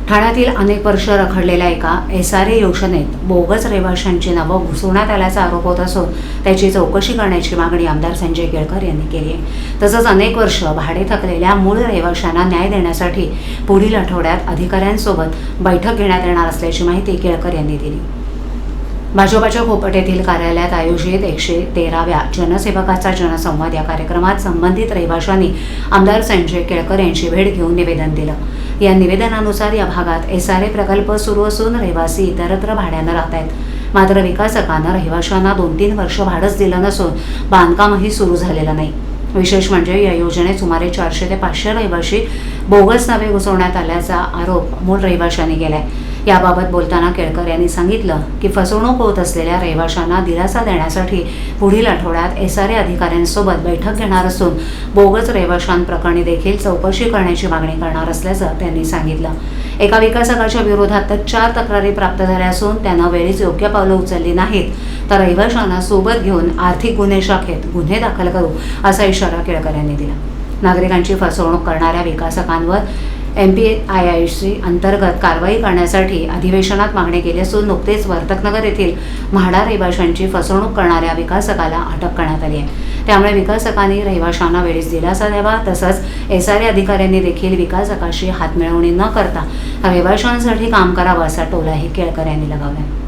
ठाण्यातील अनेक वर्ष रखडलेल्या एका SRA योजनेत बोगस रहिवाशांची नावं घुसवण्यात आल्याचा आरोप होत असून त्याची चौकशी करण्याची मागणी आमदार संजय केळकर यांनी केली आहे। तसंच अनेक वर्ष भाडे थकलेल्या मूळ रहिवाशांना न्याय देण्यासाठी पुढील आठवड्यात अधिकाऱ्यांसोबत बैठक घेण्यात येणार असल्याची माहिती केळकर यांनी दिली। भाजपच्या खोपट येथील कार्यालयात आयोजित 113व्या जनसेवकाचा जनसंवाद या कार्यक्रमात संबंधित रहिवाशांनी आमदार संजय केळकर यांची भेट घेऊन निवेदन दिलं। या निवेदनानुसार या भागात SRA प्रकल्प सुरू असून रहिवासी इतरत्र भाड्यानं राहत आहेत। मात्र विकासकांना रहिवाशांना 2-3 वर्ष भाडंच दिलं नसून बांधकामही सुरू झालेलं नाही। विशेष म्हणजे या योजनेत सुमारे 400 ते 500 रहिवाशी बोगस नावे घुसवण्यात आल्याचा आरोप मूळ रहिवाशांनी केलाय। याबाबत बोलताना केळकर यांनी सांगितलं की फसवणूक होत असलेल्या रहिवाशांना दिलासा देण्यासाठी पुढील आठवड्यात SRA अधिकाऱ्यांसोबत बैठक घेणार असून बोगस रहिवाशांप्रकरणी देखील चौकशी करण्याची मागणी करणार असल्याचं त्यांनी सांगितलं। एका विकासकाच्या विरोधात 4 तक्रारी प्राप्त झाल्या असून त्यानं वेळीच योग्य पावलं उचलली नाहीत तर रहिवाशांना सोबत घेऊन आर्थिक गुन्हे शाखेत गुन्हे दाखल करू असा इशारा केळकर यांनी दिला। नागरिकांची फसवणूक करणाऱ्या विकासकांवर MPIIC अंतर्गत कारवाई करण्यासाठी अधिवेशनात मागणी केली असून नुकतेच वर्तकनगर येथील म्हाडा रहिवाशांची फसवणूक करणाऱ्या विकासकाला अटक करण्यात आली आहे। त्यामुळे विकासकांनी रहिवाशांना वेळीच दिलासा द्यावा तसंच SRA अधिकाऱ्यांनी देखील विकासकाशी हातमिळवणी न करता रहिवाशांसाठी काम करावं असा टोलाही केळकर यांनी लगावला।